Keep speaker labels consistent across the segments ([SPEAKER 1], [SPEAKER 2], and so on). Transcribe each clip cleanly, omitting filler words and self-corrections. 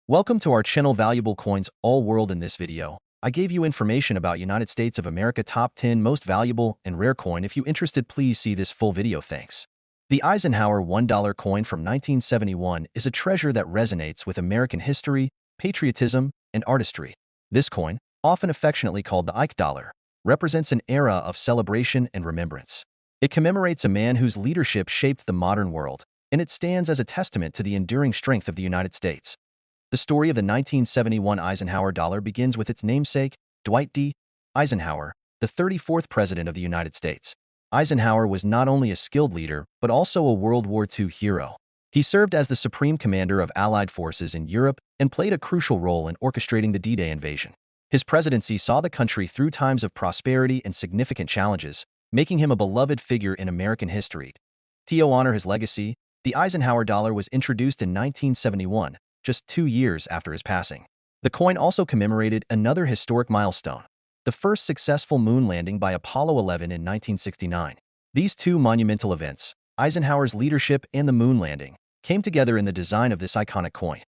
[SPEAKER 1] Welcome to our channel Valuable Coins All World. In this video, I gave you information about United States of America top 10 most valuable and rare coin. If you're interested, please see this full video. Thanks. The Eisenhower $1 coin from 1971 is a treasure that resonates with American history, patriotism, and artistry. This coin, often affectionately called the Ike dollar, represents an era of celebration and remembrance. It commemorates a man whose leadership shaped the modern world, and it stands as a testament to the enduring strength of the United States. The story of the 1971 Eisenhower dollar begins with its namesake, Dwight D. Eisenhower, the 34th President of the United States. Eisenhower was not only a skilled leader, but also a World War II hero. He served as the supreme commander of Allied forces in Europe and played a crucial role in orchestrating the D-Day invasion. His presidency saw the country through times of prosperity and significant challenges, making him a beloved figure in American history. To honor his legacy, the Eisenhower dollar was introduced in 1971, just 2 years after his passing. The coin also commemorated another historic milestone, the first successful moon landing by Apollo 11 in 1969. These two monumental events, Eisenhower's leadership and the moon landing, came together in the design of this iconic coin.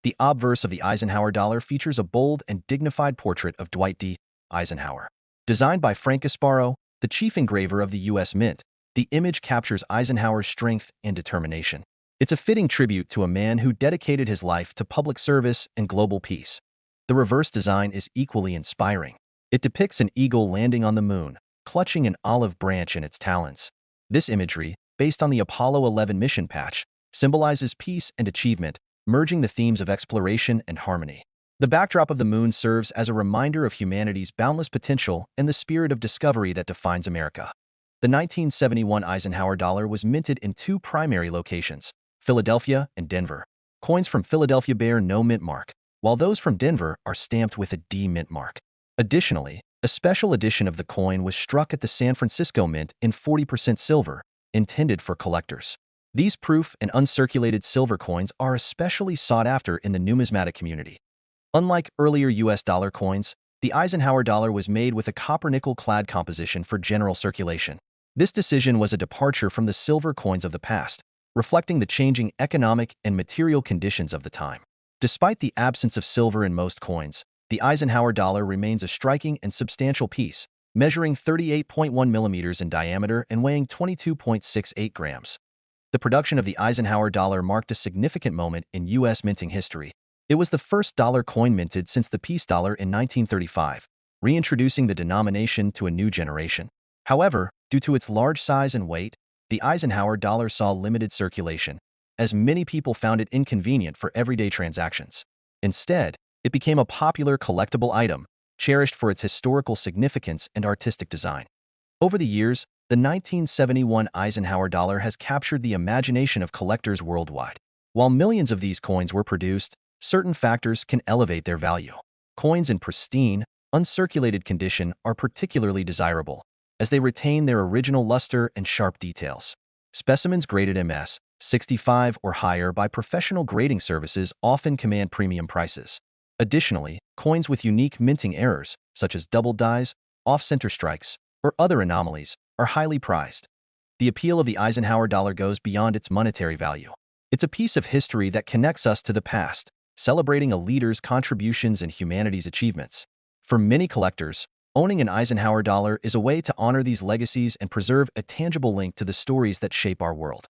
[SPEAKER 1] The obverse of the Eisenhower dollar features a bold and dignified portrait of Dwight D. Eisenhower. Designed by Frank Gasparo, the chief engraver of the U.S. Mint, the image captures Eisenhower's strength and determination. It's a fitting tribute to a man who dedicated his life to public service and global peace. The reverse design is equally inspiring. It depicts an eagle landing on the moon, clutching an olive branch in its talons. This imagery, based on the Apollo 11 mission patch, symbolizes peace and achievement, merging the themes of exploration and harmony. The backdrop of the moon serves as a reminder of humanity's boundless potential and the spirit of discovery that defines America. The 1971 Eisenhower dollar was minted in two primary locations, Philadelphia and Denver. Coins from Philadelphia bear no mint mark, while those from Denver are stamped with a D mint mark. Additionally, a special edition of the coin was struck at the San Francisco Mint in 40% silver, intended for collectors. These proof and uncirculated silver coins are especially sought after in the numismatic community. Unlike earlier U.S. dollar coins, the Eisenhower dollar was made with a copper-nickel clad composition for general circulation. This decision was a departure from the silver coins of the past, reflecting the changing economic and material conditions of the time. Despite the absence of silver in most coins, the Eisenhower dollar remains a striking and substantial piece, measuring 38.1 millimeters in diameter and weighing 22.68 grams. The production of the Eisenhower dollar marked a significant moment in U.S. minting history. It was the first dollar coin minted since the peace dollar in 1935, reintroducing the denomination to a new generation. However, due to its large size and weight, the Eisenhower dollar saw limited circulation, as many people found it inconvenient for everyday transactions. Instead, it became a popular collectible item, cherished for its historical significance and artistic design. Over the years, the 1971 Eisenhower dollar has captured the imagination of collectors worldwide. While millions of these coins were produced, certain factors can elevate their value. Coins in pristine, uncirculated condition are particularly desirable, as they retain their original luster and sharp details. Specimens graded MS 65 or higher by professional grading services often command premium prices. Additionally, coins with unique minting errors, such as double dies, off-center strikes, or other anomalies, are highly prized. The appeal of the Eisenhower dollar goes beyond its monetary value. It's a piece of history that connects us to the past, celebrating a leader's contributions and humanity's achievements. For many collectors, owning an Eisenhower dollar is a way to honor these legacies and preserve a tangible link to the stories that shape our world.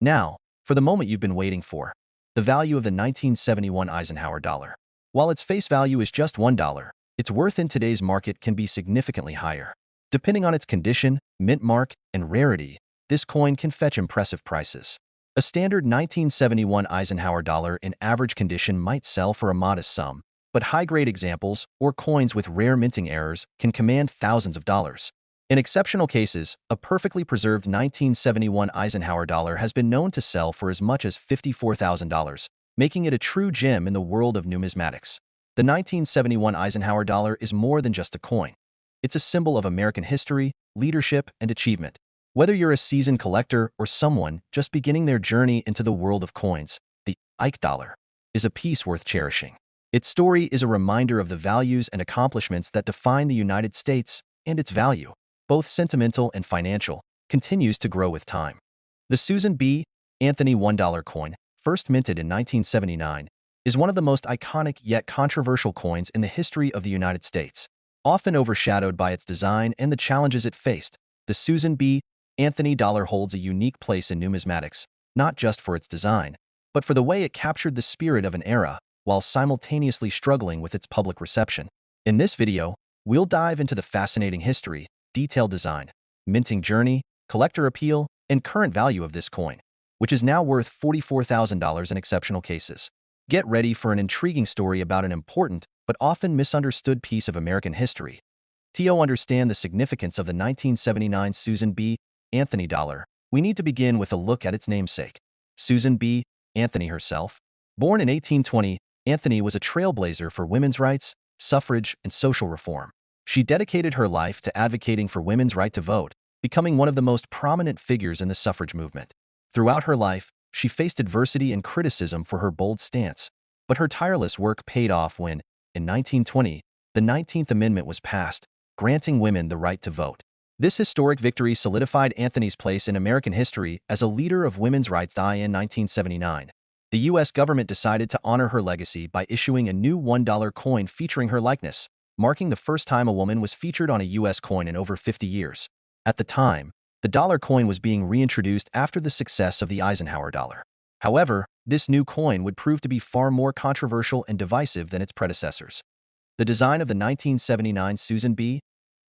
[SPEAKER 1] Now, for the moment you've been waiting for, the value of the 1971 Eisenhower dollar. While its face value is just $1, its worth in today's market can be significantly higher. Depending on its condition, mint mark, and rarity, this coin can fetch impressive prices. A standard 1971 Eisenhower dollar in average condition might sell for a modest sum, but high-grade examples or coins with rare minting errors can command thousands of dollars. In exceptional cases, a perfectly preserved 1971 Eisenhower dollar has been known to sell for as much as $54,000, making it a true gem in the world of numismatics. The 1971 Eisenhower dollar is more than just a coin. It's a symbol of American history, leadership, and achievement. Whether you're a seasoned collector or someone just beginning their journey into the world of coins, the Ike dollar is a piece worth cherishing. Its story is a reminder of the values and accomplishments that define the United States, and its value, both sentimental and financial, continues to grow with time. The Susan B. Anthony $1 coin, first minted in 1979, is one of the most iconic yet controversial coins in the history of the United States. Often overshadowed by its design and the challenges it faced, the Susan B. Anthony dollar holds a unique place in numismatics, not just for its design, but for the way it captured the spirit of an era while simultaneously struggling with its public reception. In this video, we'll dive into the fascinating history, detailed design, minting journey, collector appeal, and current value of this coin, which is now worth $44,000 in exceptional cases. Get ready for an intriguing story about an important but often misunderstood piece of American history. To understand the significance of the 1979 Susan B. Anthony dollar, we need to begin with a look at its namesake, Susan B. Anthony herself. Born in 1820, Anthony was a trailblazer for women's rights, suffrage, and social reform. She dedicated her life to advocating for women's right to vote, becoming one of the most prominent figures in the suffrage movement. Throughout her life, she faced adversity and criticism for her bold stance, but her tireless work paid off when, in 1920, the 19th Amendment was passed, granting women the right to vote. This historic victory solidified Anthony's place in American history as a leader of women's rights. In 1979, the U.S. government decided to honor her legacy by issuing a new $1 coin featuring her likeness, marking the first time a woman was featured on a U.S. coin in over 50 years. At the time, the dollar coin was being reintroduced after the success of the Eisenhower dollar. However, this new coin would prove to be far more controversial and divisive than its predecessors. The design of the 1979 Susan B.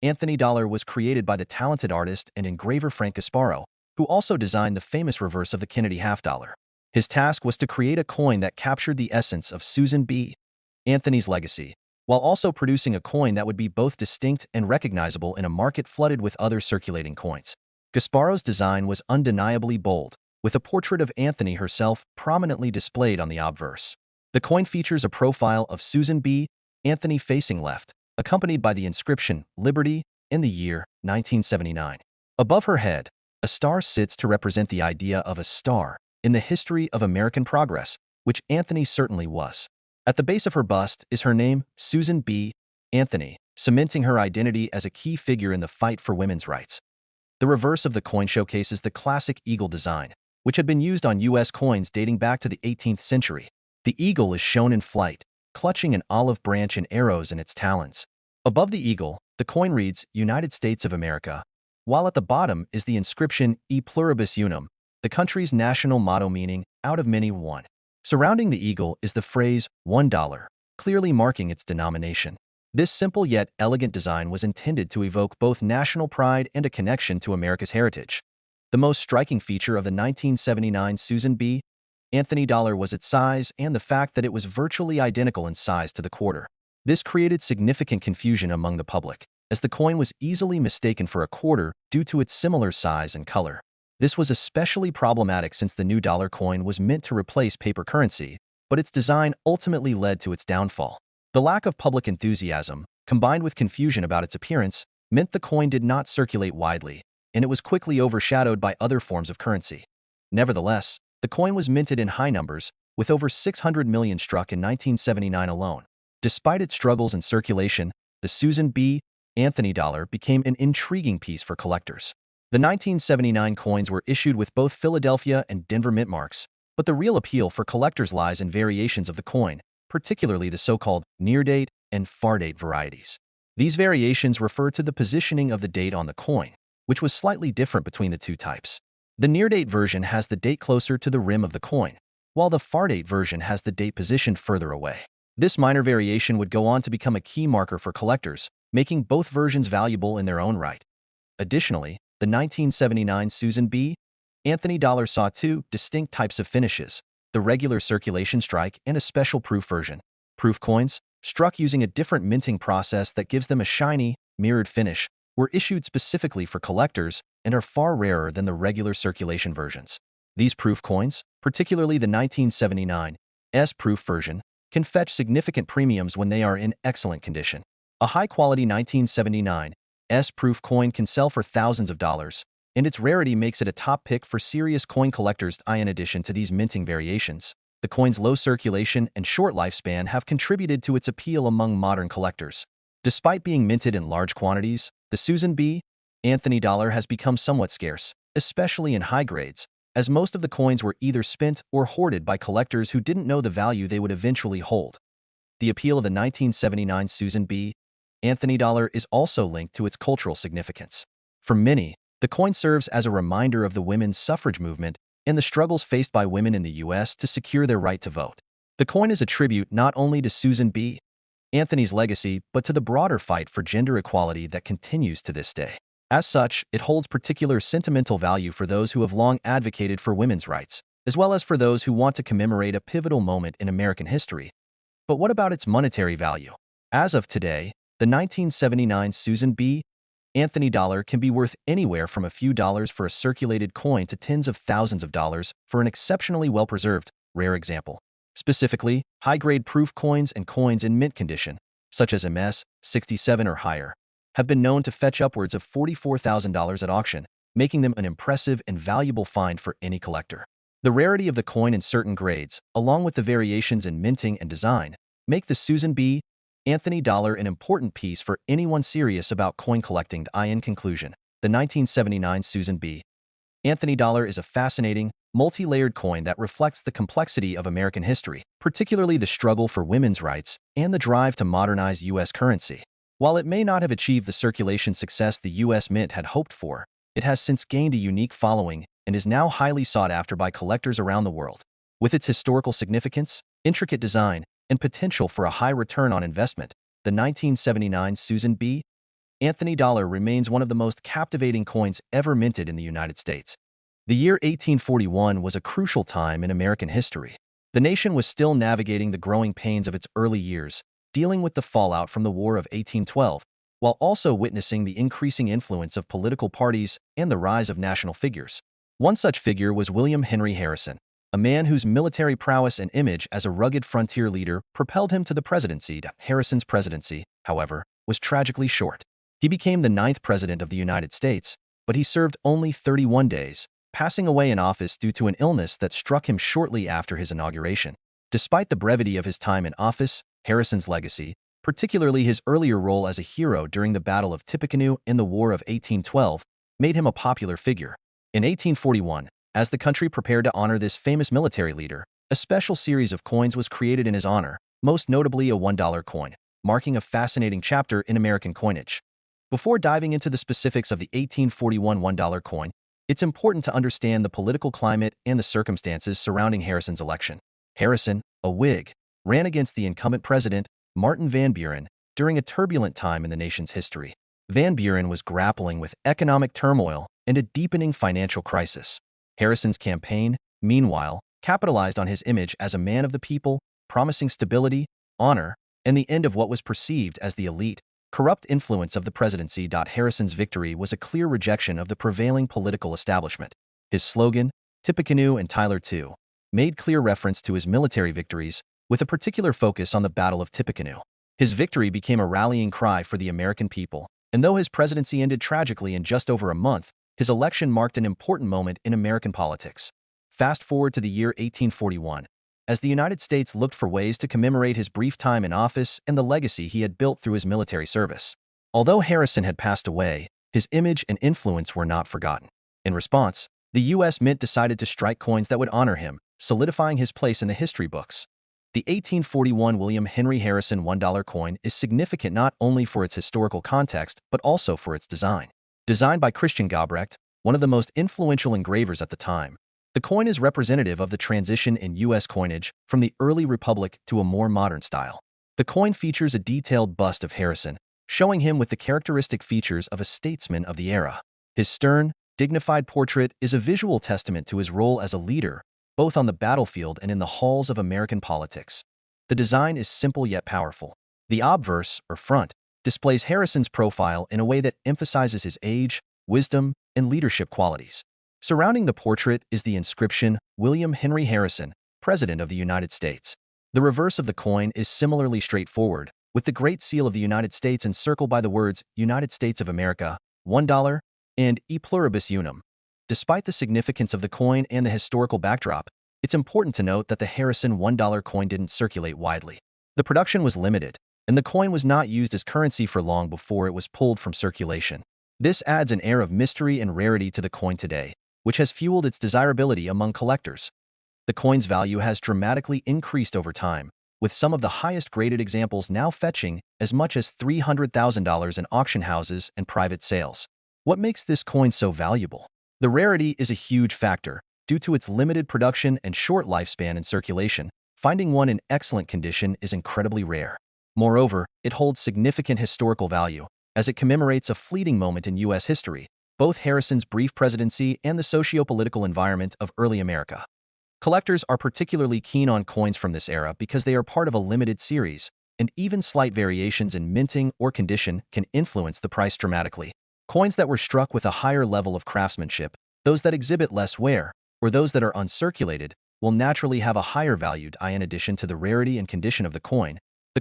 [SPEAKER 1] Anthony dollar was created by the talented artist and engraver Frank Gasparo, who also designed the famous reverse of the Kennedy half dollar. His task was to create a coin that captured the essence of Susan B. Anthony's legacy, while also producing a coin that would be both distinct and recognizable in a market flooded with other circulating coins. Gasparo's design was undeniably bold, with a portrait of Anthony herself prominently displayed on the obverse. The coin features a profile of Susan B. Anthony facing left, accompanied by the inscription, Liberty, in the year 1979. Above her head, a star sits to represent the idea of a star in the history of American progress, which Anthony certainly was. At the base of her bust is her name, Susan B. Anthony, cementing her identity as a key figure in the fight for women's rights. The reverse of the coin showcases the classic eagle design, which had been used on U.S. coins dating back to the 18th century. The eagle is shown in flight, clutching an olive branch and arrows in its talons. Above the eagle, the coin reads, United States of America, while at the bottom is the inscription, E pluribus unum, the country's national motto meaning, out of many one. Surrounding the eagle is the phrase, $1, clearly marking its denomination. This simple yet elegant design was intended to evoke both national pride and a connection to America's heritage. The most striking feature of the 1979 Susan B. Anthony dollar was its size and the fact that it was virtually identical in size to the quarter. This created significant confusion among the public, as the coin was easily mistaken for a quarter due to its similar size and color. This was especially problematic since the new dollar coin was meant to replace paper currency, but its design ultimately led to its downfall. The lack of public enthusiasm, combined with confusion about its appearance, meant the coin did not circulate widely, and it was quickly overshadowed by other forms of currency. Nevertheless, the coin was minted in high numbers, with over 600 million struck in 1979 alone. Despite its struggles in circulation, the Susan B. Anthony dollar became an intriguing piece for collectors. The 1979 coins were issued with both Philadelphia and Denver mint marks, but the real appeal for collectors lies in variations of the coin, particularly the so-called near-date and far-date varieties. These variations refer to the positioning of the date on the coin, which was slightly different between the two types. The near-date version has the date closer to the rim of the coin, while the far-date version has the date positioned further away. This minor variation would go on to become a key marker for collectors, making both versions valuable in their own right. Additionally, the 1979 Susan B. Anthony dollar saw two distinct types of finishes, the regular circulation strike and a special proof version. Proof coins, struck using a different minting process that gives them a shiny, mirrored finish, were issued specifically for collectors and are far rarer than the regular circulation versions. These proof coins, particularly the 1979 S proof version, can fetch significant premiums when they are in excellent condition. A high-quality 1979 S proof coin can sell for thousands of dollars, and its rarity makes it a top pick for serious coin collectors. In addition to these minting variations, the coin's low circulation and short lifespan have contributed to its appeal among modern collectors. Despite being minted in large quantities, the Susan B. Anthony dollar has become somewhat scarce, especially in high grades, as most of the coins were either spent or hoarded by collectors who didn't know the value they would eventually hold. The appeal of the 1979 Susan B. Anthony dollar is also linked to its cultural significance. For many, the coin serves as a reminder of the women's suffrage movement and the struggles faced by women in the U.S. to secure their right to vote. The coin is a tribute not only to Susan B. Anthony's legacy, but to the broader fight for gender equality that continues to this day. As such, it holds particular sentimental value for those who have long advocated for women's rights, as well as for those who want to commemorate a pivotal moment in American history. But what about its monetary value? As of today, the 1979 Susan B. Anthony dollar can be worth anywhere from a few dollars for a circulated coin to tens of thousands of dollars for an exceptionally well-preserved, rare example. Specifically, high-grade proof coins and coins in mint condition, such as MS 67 or higher, have been known to fetch upwards of $44,000 at auction, making them an impressive and valuable find for any collector. The rarity of the coin in certain grades, along with the variations in minting and design, make the Susan B. Anthony dollar an important piece for anyone serious about coin collecting. In conclusion, the 1979 Susan B. Anthony dollar is a fascinating, multi-layered coin that reflects the complexity of American history, particularly the struggle for women's rights and the drive to modernize U.S. currency. While it may not have achieved the circulation success the U.S. Mint had hoped for, it has since gained a unique following and is now highly sought after by collectors around the world. With its historical significance, intricate design, and potential for a high return on investment, the 1979 Susan B. Anthony dollar remains one of the most captivating coins ever minted in the United States. The year 1841 was a crucial time in American history. The nation was still navigating the growing pains of its early years, dealing with the fallout from the War of 1812, while also witnessing the increasing influence of political parties and the rise of national figures. One such figure was William Henry Harrison, a man whose military prowess and image as a rugged frontier leader propelled him to the presidency. Harrison's presidency, however, was tragically short. He became the 9th president of the United States, but he served only 31 days, passing away in office due to an illness that struck him shortly after his inauguration. Despite the brevity of his time in office, Harrison's legacy, particularly his earlier role as a hero during the Battle of Tippecanoe in the War of 1812, made him a popular figure. In 1841, as the country prepared to honor this famous military leader, a special series of coins was created in his honor, most notably a $1 coin, marking a fascinating chapter in American coinage. Before diving into the specifics of the 1841 $1 coin, it's important to understand the political climate and the circumstances surrounding Harrison's election. Harrison, a Whig, ran against the incumbent president, Martin Van Buren, during a turbulent time in the nation's history. Van Buren was grappling with economic turmoil and a deepening financial crisis. Harrison's campaign, meanwhile, capitalized on his image as a man of the people, promising stability, honor, and the end of what was perceived as the elite, corrupt influence of the presidency. Harrison's victory was a clear rejection of the prevailing political establishment. His slogan, Tippecanoe and Tyler too, made clear reference to his military victories, with a particular focus on the Battle of Tippecanoe. His victory became a rallying cry for the American people, and though his presidency ended tragically in just over a month, his election marked an important moment in American politics. Fast forward to the year 1841, as the United States looked for ways to commemorate his brief time in office and the legacy he had built through his military service. Although Harrison had passed away, his image and influence were not forgotten. In response, the U.S. Mint decided to strike coins that would honor him, solidifying his place in the history books. The 1841 William Henry Harrison $1 coin is significant not only for its historical context, but also for its design. Designed by Christian Gobrecht, one of the most influential engravers at the time, the coin is representative of the transition in U.S. coinage from the early republic to a more modern style. The coin features a detailed bust of Harrison, showing him with the characteristic features of a statesman of the era. His stern, dignified portrait is a visual testament to his role as a leader, both on the battlefield and in the halls of American politics. The design is simple yet powerful. The obverse, or front, displays Harrison's profile in a way that emphasizes his age, wisdom, and leadership qualities. Surrounding the portrait is the inscription, William Henry Harrison, President of the United States. The reverse of the coin is similarly straightforward, with the Great Seal of the United States encircled by the words United States of America, $1, and E pluribus unum. Despite the significance of the coin and the historical backdrop, it's important to note that the Harrison $1 coin didn't circulate widely. The production was limited, and the coin was not used as currency for long before it was pulled from circulation. This adds an air of mystery and rarity to the coin today, which has fueled its desirability among collectors. The coin's value has dramatically increased over time, with some of the highest graded examples now fetching as much as $300,000 in auction houses and private sales. What makes this coin so valuable? The rarity is a huge factor. Due to its limited production and short lifespan in circulation, finding one in excellent condition is incredibly rare. Moreover, it holds significant historical value, as it commemorates a fleeting moment in U.S. history, both Harrison's brief presidency and the socio-political environment of early America. Collectors are particularly keen on coins from this era because they are part of a limited series, and even slight variations in minting or condition can influence the price dramatically. Coins that were struck with a higher level of craftsmanship, those that exhibit less wear, or those that are uncirculated, will naturally have a higher value. In addition to the rarity and condition of the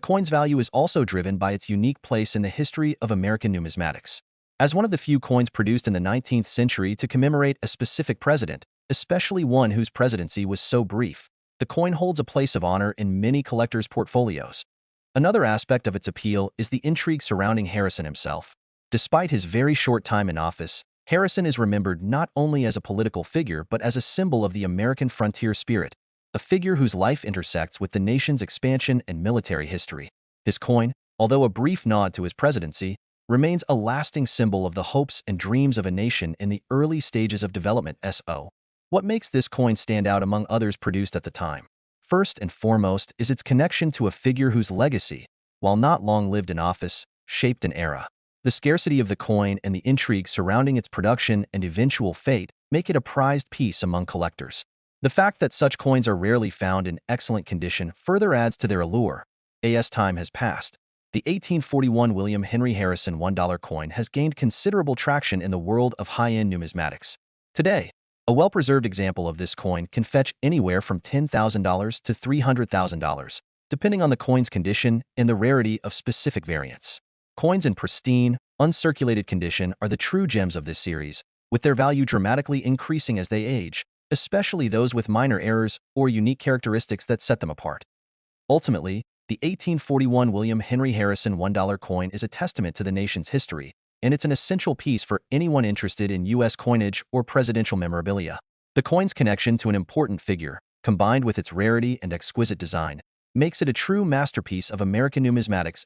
[SPEAKER 1] coin's value is also driven by its unique place in the history of American numismatics. As one of the few coins produced in the 19th century to commemorate a specific president, especially one whose presidency was so brief, the coin holds a place of honor in many collectors' portfolios. Another aspect of its appeal is the intrigue surrounding Harrison himself. Despite his very short time in office, Harrison is remembered not only as a political figure but as a symbol of the American frontier spirit, a figure whose life intersects with the nation's expansion and military history. His coin, although a brief nod to his presidency, remains a lasting symbol of the hopes and dreams of a nation in the early stages of development. What makes this coin stand out among others produced at the time? First and foremost is its connection to a figure whose legacy, while not long lived in office, shaped an era. The scarcity of the coin and the intrigue surrounding its production and eventual fate make it a prized piece among collectors. The fact that such coins are rarely found in excellent condition further adds to their allure. As time has passed, the 1841 William Henry Harrison $1 coin has gained considerable traction in the world of high-end numismatics. Today, a well-preserved example of this coin can fetch anywhere from $10,000 to $300,000, depending on the coin's condition and the rarity of specific variants. Coins in pristine, uncirculated condition are the true gems of this series, with their value dramatically increasing as they age, especially those with minor errors or unique characteristics that set them apart. Ultimately, the 1841 William Henry Harrison $1 coin is a testament to the nation's history, and it's an essential piece for anyone interested in U.S. coinage or presidential memorabilia. The coin's connection to an important figure, combined with its rarity and exquisite design, makes it a true masterpiece of American numismatics.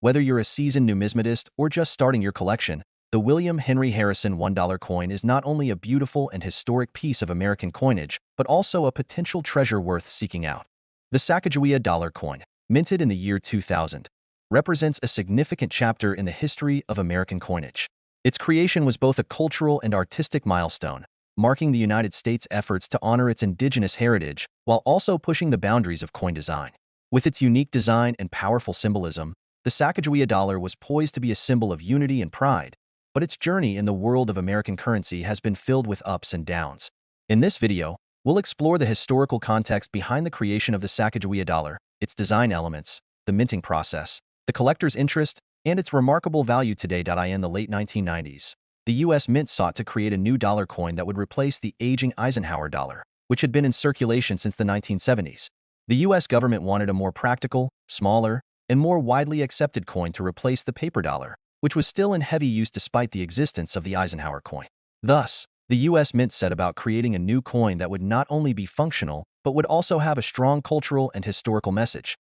[SPEAKER 1] Whether you're a seasoned numismatist or just starting your collection, the William Henry Harrison $1 coin is not only a beautiful and historic piece of American coinage, but also a potential treasure worth seeking out. The Sacagawea dollar coin, minted in the year 2000, represents a significant chapter in the history of American coinage. Its creation was both a cultural and artistic milestone, marking the United States' efforts to honor its indigenous heritage while also pushing the boundaries of coin design. With its unique design and powerful symbolism, the Sacagawea dollar was poised to be a symbol of unity and pride, but its journey in the world of American currency has been filled with ups and downs. In this video, we'll explore the historical context behind the creation of the Sacagawea dollar, its design elements, the minting process, the collector's interest, and its remarkable value today. In the late 1990s, the U.S. Mint sought to create a new dollar coin that would replace the aging Eisenhower dollar, which had been in circulation since the 1970s. The U.S. government wanted a more practical, smaller, and more widely accepted coin to replace the paper dollar, which was still in heavy use despite the existence of the Eisenhower coin. Thus, the U.S. Mint set about creating a new coin that would not only be functional, but would also have a strong cultural and historical message.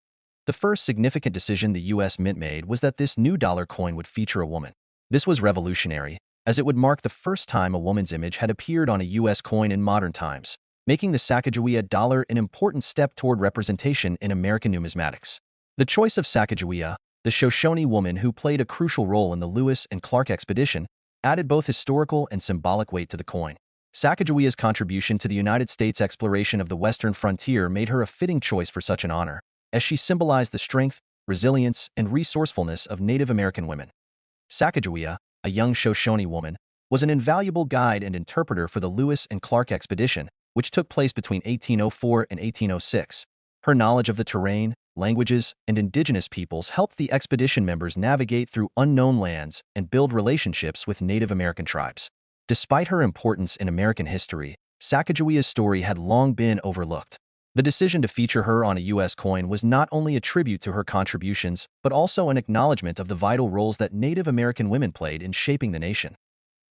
[SPEAKER 1] The first significant decision the U.S. Mint made was that this new dollar coin would feature a woman. This was revolutionary, as it would mark the first time a woman's image had appeared on a U.S. coin in modern times, making the Sacagawea dollar an important step toward representation in American numismatics. The choice of Sacagawea, the Shoshone woman who played a crucial role in the Lewis and Clark expedition, added both historical and symbolic weight to the coin. Sacagawea's contribution to the United States exploration of the western frontier made her a fitting choice for such an honor, as she symbolized the strength, resilience, and resourcefulness of Native American women. Sacagawea, a young Shoshone woman, was an invaluable guide and interpreter for the Lewis and Clark expedition, which took place between 1804 and 1806. Her knowledge of the terrain, languages, and indigenous peoples helped the expedition members navigate through unknown lands and build relationships with Native American tribes. Despite her importance in American history, Sacagawea's story had long been overlooked. The decision to feature her on a U.S. coin was not only a tribute to her contributions, but also an acknowledgement of the vital roles that Native American women played in shaping the nation.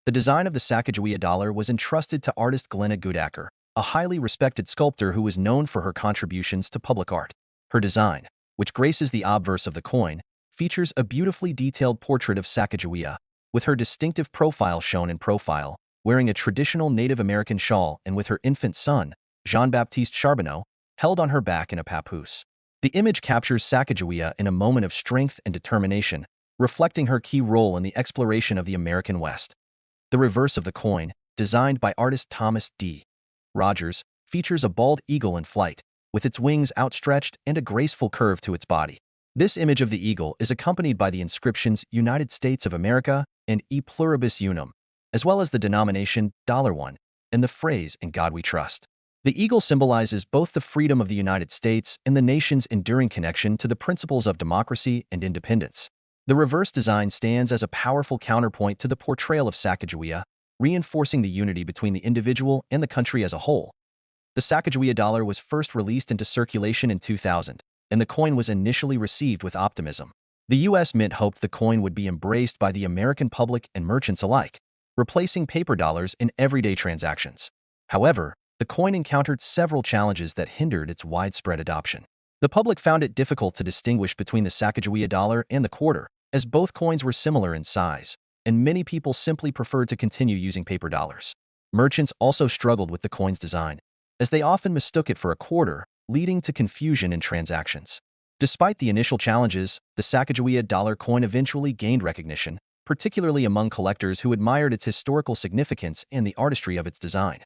[SPEAKER 1] The design of the Sacagawea dollar was entrusted to artist Glenna Goodacker, a highly respected sculptor who was known for her contributions to public art. Her design, which graces the obverse of the coin, features a beautifully detailed portrait of Sacagawea, with her distinctive profile shown in profile, wearing a traditional Native American shawl and with her infant son, Jean-Baptiste Charbonneau, held on her back in a papoose. The image captures Sacagawea in a moment of strength and determination, reflecting her key role in the exploration of the American West. The reverse of the coin, designed by artist Thomas D. Rogers, features a bald eagle in flight, with its wings outstretched and a graceful curve to its body. This image of the eagle is accompanied by the inscriptions United States of America and E Pluribus Unum, as well as the denomination $1 and the phrase In God We Trust. The eagle symbolizes both the freedom of the United States and the nation's enduring connection to the principles of democracy and independence. The reverse design stands as a powerful counterpoint to the portrayal of Sacagawea, reinforcing the unity between the individual and the country as a whole. The Sacagawea dollar was first released into circulation in 2000, and the coin was initially received with optimism. The U.S. Mint hoped the coin would be embraced by the American public and merchants alike, replacing paper dollars in everyday transactions. However, the coin encountered several challenges that hindered its widespread adoption. The public found it difficult to distinguish between the Sacagawea dollar and the quarter, as both coins were similar in size, and many people simply preferred to continue using paper dollars. Merchants also struggled with the coin's design, as they often mistook it for a quarter, leading to confusion in transactions. Despite the initial challenges, the Sacagawea dollar coin eventually gained recognition, particularly among collectors who admired its historical significance and the artistry of its design.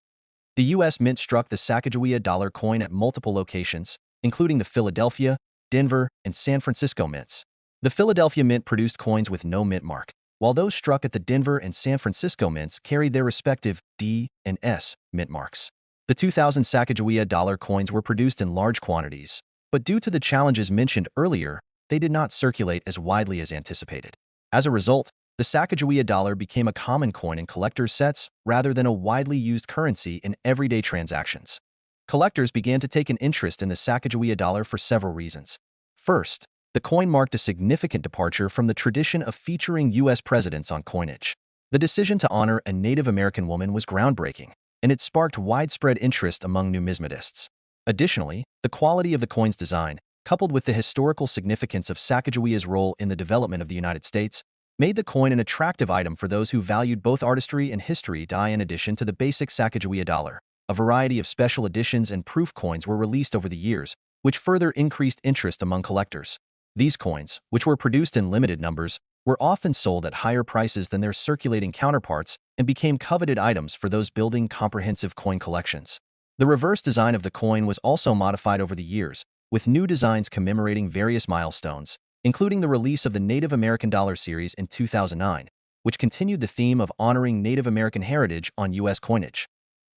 [SPEAKER 1] The U.S. Mint struck the Sacagawea dollar coin at multiple locations, including the Philadelphia, Denver, and San Francisco mints. The Philadelphia Mint produced coins with no mint mark, while those struck at the Denver and San Francisco mints carried their respective D and S mint marks. The 2000 Sacagawea dollar coins were produced in large quantities, but due to the challenges mentioned earlier, they did not circulate as widely as anticipated. As a result, the Sacagawea dollar became a common coin in collectors' sets rather than a widely used currency in everyday transactions. Collectors began to take an interest in the Sacagawea dollar for several reasons. First, the coin marked a significant departure from the tradition of featuring U.S. presidents on coinage. The decision to honor a Native American woman was groundbreaking, and it sparked widespread interest among numismatists. Additionally, the quality of the coin's design, coupled with the historical significance of Sacagawea's role in the development of the United States, made the coin an attractive item for those who valued both artistry and history. In addition to the basic Sacagawea dollar, a variety of special editions and proof coins were released over the years, which further increased interest among collectors. These coins, which were produced in limited numbers, were often sold at higher prices than their circulating counterparts and became coveted items for those building comprehensive coin collections. The reverse design of the coin was also modified over the years, with new designs commemorating various milestones, including the release of the Native American Dollar series in 2009, which continued the theme of honoring Native American heritage on U.S. coinage.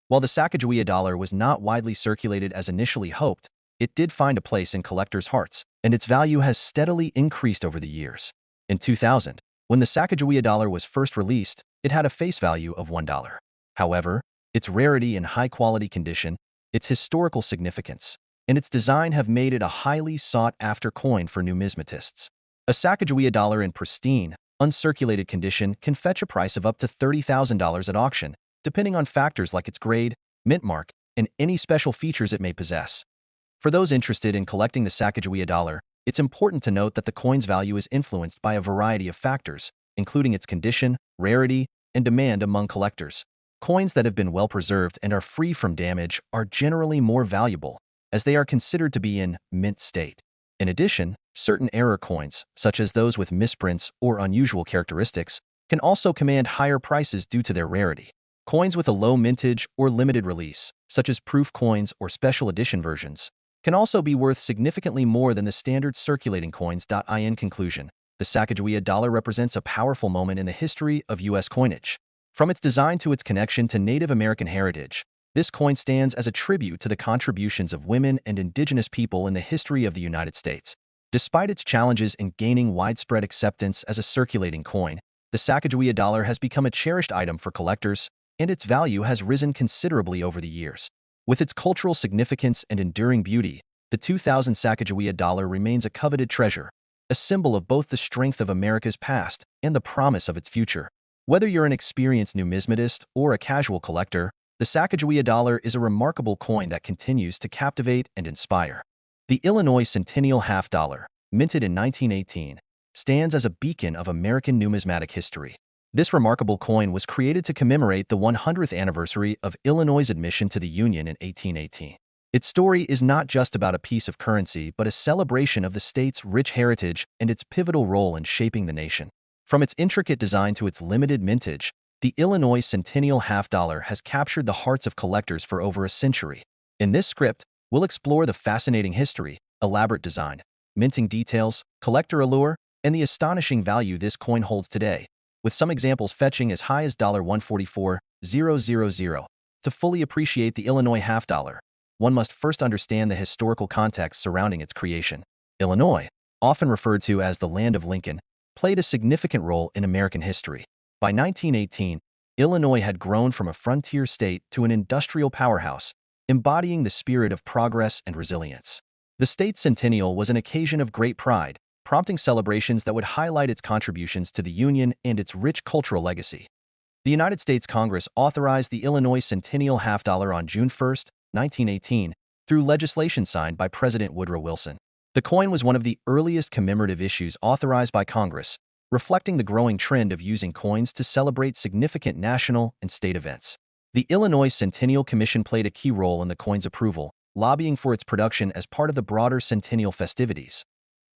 [SPEAKER 1] While the Sacagawea dollar was not widely circulated as initially hoped, it did find a place in collectors' hearts, and its value has steadily increased over the years. In 2000, when the Sacagawea dollar was first released, it had a face value of $1. However, its rarity and high-quality condition, its historical significance, and its design have made it a highly sought-after coin for numismatists. A Sacagawea dollar in pristine, uncirculated condition can fetch a price of up to $30,000 at auction, depending on factors like its grade, mint mark, and any special features it may possess. For those interested in collecting the Sacagawea dollar, it's important to note that the coin's value is influenced by a variety of factors, including its condition, rarity, and demand among collectors. Coins that have been well preserved and are free from damage are generally more valuable, as they are considered to be in mint state. In addition, certain error coins, such as those with misprints or unusual characteristics, can also command higher prices due to their rarity. Coins with a low mintage or limited release, such as proof coins or special edition versions, can also be worth significantly more than the standard circulating coins. In conclusion, the Sacagawea dollar represents a powerful moment in the history of U.S. coinage. From its design to its connection to Native American heritage, this coin stands as a tribute to the contributions of women and indigenous people in the history of the United States. Despite its challenges in gaining widespread acceptance as a circulating coin, the Sacagawea dollar has become a cherished item for collectors, and its value has risen considerably over the years. With its cultural significance and enduring beauty, the 2000 Sacagawea dollar remains a coveted treasure, a symbol of both the strength of America's past and the promise of its future. Whether you're an experienced numismatist or a casual collector, the Sacagawea dollar is a remarkable coin that continues to captivate and inspire. The Illinois Centennial Half Dollar, minted in 1918, stands as a beacon of American numismatic history. This remarkable coin was created to commemorate the 100th anniversary of Illinois' admission to the Union in 1818. Its story is not just about a piece of currency, but a celebration of the state's rich heritage and its pivotal role in shaping the nation. From its intricate design to its limited mintage, the Illinois Centennial Half Dollar has captured the hearts of collectors for over a century. In this script, we'll explore the fascinating history, elaborate design, minting details, collector allure, and the astonishing value this coin holds today, with some examples fetching as high as $144,000. To fully appreciate the Illinois half dollar, one must first understand the historical context surrounding its creation. Illinois, often referred to as the land of Lincoln, played a significant role in American history. By 1918, Illinois had grown from a frontier state to an industrial powerhouse, embodying the spirit of progress and resilience. The state's centennial was an occasion of great pride, prompting celebrations that would highlight its contributions to the Union and its rich cultural legacy. The United States Congress authorized the Illinois Centennial Half Dollar on June 1, 1918, through legislation signed by President Woodrow Wilson. The coin was one of the earliest commemorative issues authorized by Congress, reflecting the growing trend of using coins to celebrate significant national and state events. The Illinois Centennial Commission played a key role in the coin's approval, lobbying for its production as part of the broader centennial festivities.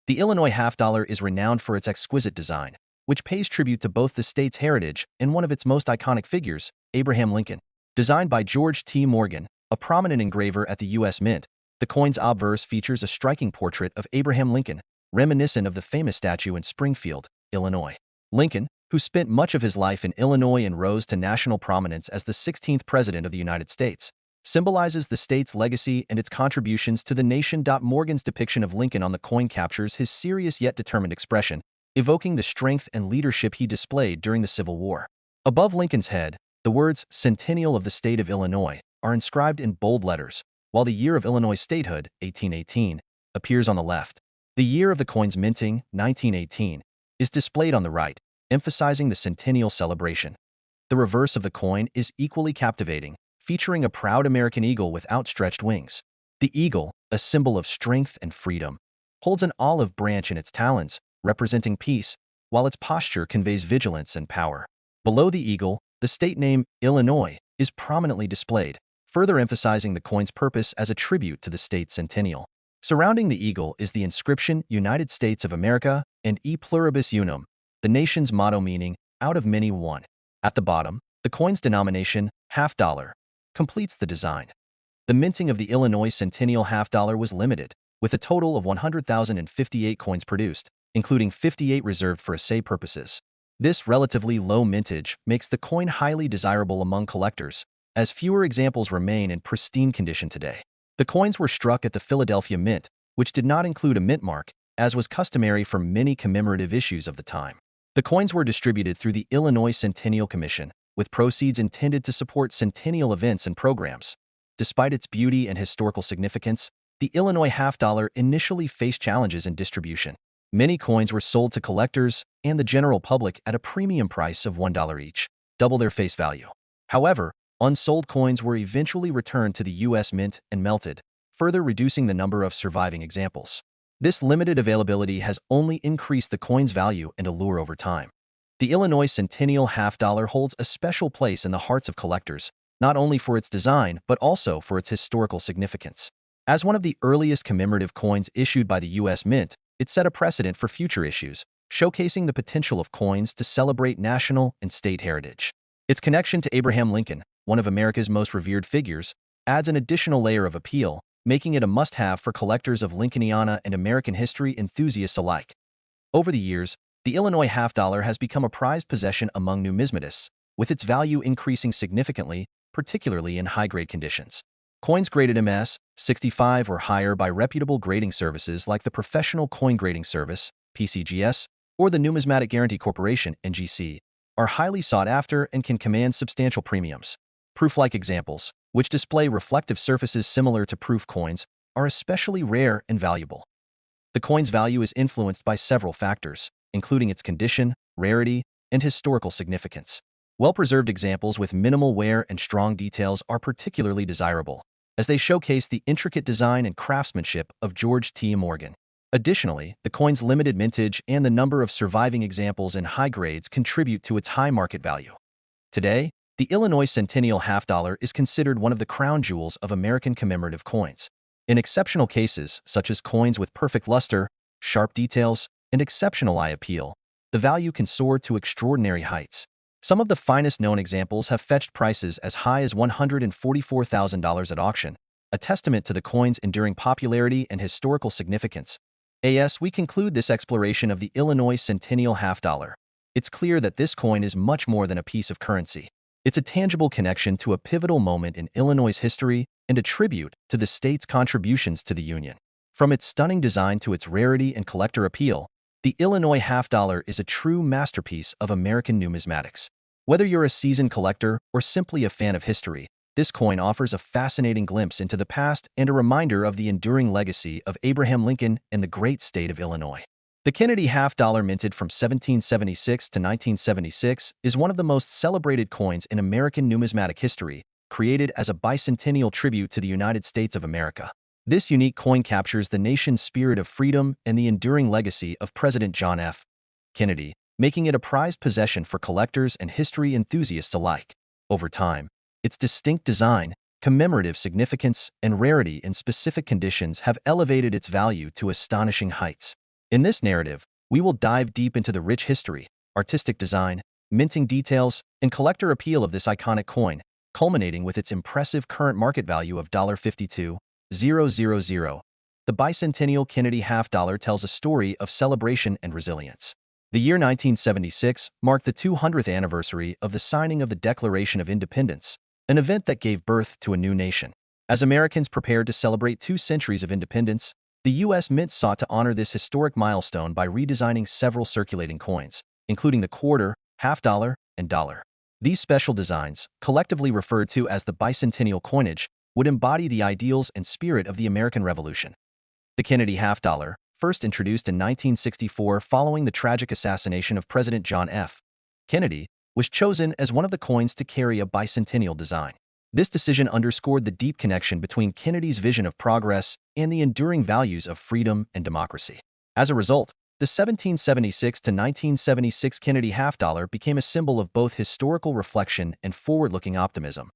[SPEAKER 1] The Illinois half dollar is renowned for its exquisite design, which pays tribute to both the state's heritage and one of its most iconic figures, Abraham Lincoln. Designed by George T. Morgan, a prominent engraver at the U.S. Mint, the coin's obverse features a striking portrait of Abraham Lincoln, reminiscent of the famous statue in Springfield, Illinois. Lincoln, who spent much of his life in Illinois and rose to national prominence as the 16th President of the United States, symbolizes the state's legacy and its contributions to the nation. Morgan's depiction of Lincoln on the coin captures his serious yet determined expression, evoking the strength and leadership he displayed during the Civil War. Above Lincoln's head, the words "Centennial of the State of Illinois" are inscribed in bold letters, while the year of Illinois statehood, 1818, appears on the left. The year of the coin's minting, 1918, is displayed on the right, emphasizing the centennial celebration. The reverse of the coin is equally captivating, featuring a proud American eagle with outstretched wings. The eagle, a symbol of strength and freedom, holds an olive branch in its talons, representing peace, while its posture conveys vigilance and power. Below the eagle, the state name, Illinois, is prominently displayed, further emphasizing the coin's purpose as a tribute to the state's centennial. Surrounding the eagle is the inscription United States of America and E pluribus unum, the nation's motto meaning, out of many one. At the bottom, the coin's denomination, half dollar, completes the design. The minting of the Illinois Centennial half dollar was limited, with a total of 100,058 coins produced, including 58 reserved for assay purposes. This relatively low mintage makes the coin highly desirable among collectors, as fewer examples remain in pristine condition today. The coins were struck at the Philadelphia Mint, which did not include a mint mark, as was customary for many commemorative issues of the time. The coins were distributed through the Illinois Centennial Commission, with proceeds intended to support centennial events and programs. Despite its beauty and historical significance, the Illinois half dollar initially faced challenges in distribution. Many coins were sold to collectors and the general public at a premium price of $1 each, double their face value. However, unsold coins were eventually returned to the U.S. Mint and melted, further reducing the number of surviving examples. This limited availability has only increased the coin's value and allure over time. The Illinois Centennial half dollar holds a special place in the hearts of collectors, not only for its design but also for its historical significance. As one of the earliest commemorative coins issued by the U.S. Mint, it set a precedent for future issues, showcasing the potential of coins to celebrate national and state heritage. Its connection to Abraham Lincoln, one of America's most revered figures, adds an additional layer of appeal, making it a must-have for collectors of Lincolniana and American history enthusiasts alike. Over the years, the Illinois half dollar has become a prized possession among numismatists, with its value increasing significantly, particularly in high-grade conditions. Coins graded MS 65 or higher by reputable grading services like the Professional Coin Grading Service, PCGS, or the Numismatic Guarantee Corporation, NGC, are highly sought after and can command substantial premiums. Proof-like examples, which display reflective surfaces similar to proof coins, are especially rare and valuable. The coin's value is influenced by several factors, including its condition, rarity, and historical significance. Well-preserved examples with minimal wear and strong details are particularly desirable, as they showcase the intricate design and craftsmanship of George T. Morgan. Additionally, the coin's limited mintage and the number of surviving examples in high grades contribute to its high market value. Today, the Illinois Centennial Half Dollar is considered one of the crown jewels of American commemorative coins. In exceptional cases, such as coins with perfect luster, sharp details, and exceptional eye appeal, the value can soar to extraordinary heights. Some of the finest known examples have fetched prices as high as $144,000 at auction, a testament to the coin's enduring popularity and historical significance. As we conclude this exploration of the Illinois Centennial Half Dollar, it's clear that this coin is much more than a piece of currency. It's a tangible connection to a pivotal moment in Illinois' history and a tribute to the state's contributions to the Union. From its stunning design to its rarity and collector appeal, the Illinois Half Dollar is a true masterpiece of American numismatics. Whether you're a seasoned collector or simply a fan of history, this coin offers a fascinating glimpse into the past and a reminder of the enduring legacy of Abraham Lincoln and the great state of Illinois. The Kennedy Half Dollar, minted from 1776 to 1976, is one of the most celebrated coins in American numismatic history, created as a bicentennial tribute to the United States of America. This unique coin captures the nation's spirit of freedom and the enduring legacy of President John F. Kennedy, making it a prized possession for collectors and history enthusiasts alike. Over time, its distinct design, commemorative significance, and rarity in specific conditions have elevated its value to astonishing heights. In this narrative, we will dive deep into the rich history, artistic design, minting details, and collector appeal of this iconic coin, culminating with its impressive current market value of $52,000. The bicentennial Kennedy Half Dollar tells a story of celebration and resilience. The year 1976 marked the 200th anniversary of the signing of the Declaration of Independence, an event that gave birth to a new nation. As Americans prepared to celebrate 2 centuries of independence, the U.S. Mint sought to honor this historic milestone by redesigning several circulating coins, including the quarter, half dollar, and dollar. These special designs, collectively referred to as the bicentennial coinage, would embody the ideals and spirit of the American Revolution. The Kennedy Half Dollar, first introduced in 1964 following the tragic assassination of President John F. Kennedy, was chosen as one of the coins to carry a bicentennial design. This decision underscored the deep connection between Kennedy's vision of progress and the enduring values of freedom and democracy. As a result, the 1776 to 1976 Kennedy Half Dollar became a symbol of both historical reflection and forward-looking optimism.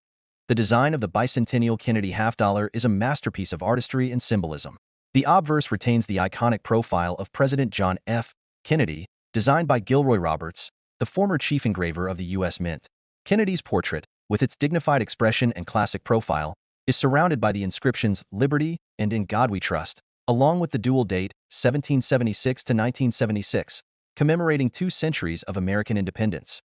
[SPEAKER 1] The design of the bicentennial Kennedy Half Dollar is a masterpiece of artistry and symbolism. The obverse retains the iconic profile of President John F. Kennedy, designed by Gilroy Roberts, the former chief engraver of the U.S. Mint. Kennedy's portrait, with its dignified expression and classic profile, is surrounded by the inscriptions "Liberty" and "In God We Trust," along with the dual date 1776 to 1976, commemorating 2 centuries of American independence.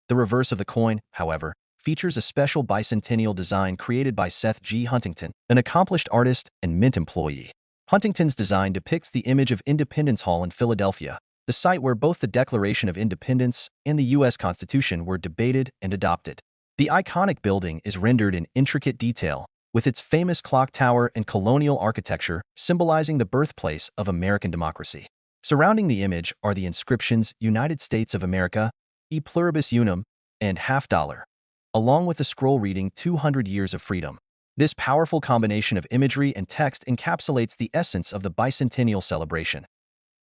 [SPEAKER 1] The reverse of the coin, however, features a special bicentennial design created by Seth G. Huntington, an accomplished artist and Mint employee. Huntington's design depicts the image of Independence Hall in Philadelphia, the site where both the Declaration of Independence and the U.S. Constitution were debated and adopted. The iconic building is rendered in intricate detail, with its famous clock tower and colonial architecture symbolizing the birthplace of American democracy. Surrounding the image are the inscriptions "United States of America," "E Pluribus Unum," and "Half Dollar," along with a scroll reading "200 Years of Freedom." This powerful combination of imagery and text encapsulates the essence of the bicentennial celebration.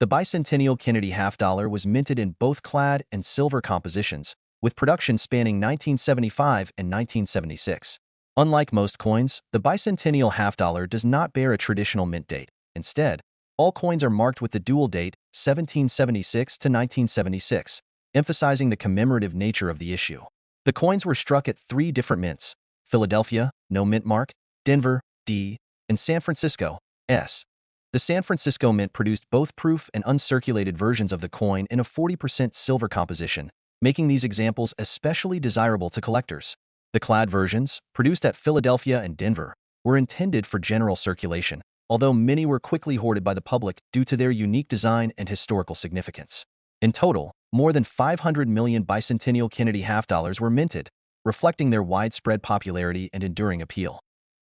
[SPEAKER 1] The bicentennial Kennedy Half Dollar was minted in both clad and silver compositions, with production spanning 1975 and 1976. Unlike most coins, the bicentennial Half Dollar does not bear a traditional mint date. Instead, all coins are marked with the dual date 1776 to 1976, emphasizing the commemorative nature of the issue. The coins were struck at 3 different mints: Philadelphia, no mint mark; Denver, D; and San Francisco, S. The San Francisco Mint produced both proof and uncirculated versions of the coin in a 40% silver composition, making these examples especially desirable to collectors. The clad versions, produced at Philadelphia and Denver, were intended for general circulation, although many were quickly hoarded by the public due to their unique design and historical significance. In total, more than 500 million bicentennial Kennedy Half Dollars were minted, reflecting their widespread popularity and enduring appeal.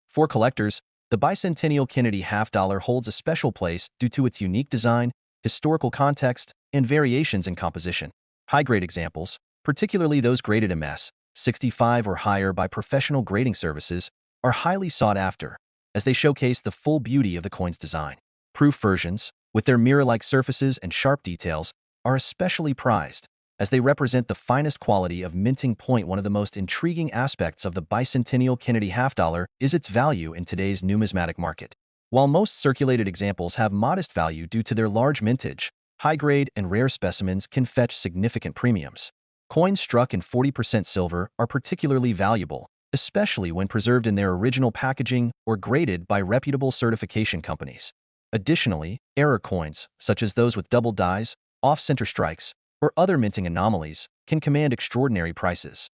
[SPEAKER 1] For collectors, the bicentennial Kennedy Half Dollar holds a special place due to its unique design, historical context, and variations in composition. High-grade examples, particularly those graded MS, 65 or higher by professional grading services, are highly sought after, as they showcase the full beauty of the coin's design. Proof versions, with their mirror-like surfaces and sharp details, are especially prized, as they represent the finest quality of minting. One of the most intriguing aspects of the bicentennial Kennedy half-dollar is its value in today's numismatic market. While most circulated examples have modest value due to their large mintage, high-grade and rare specimens can fetch significant premiums. Coins struck in 40% silver are particularly valuable, especially when preserved in their original packaging or graded by reputable certification companies. Additionally, error coins, such as those with double dies, off-center strikes, or other minting anomalies, can command extraordinary prices.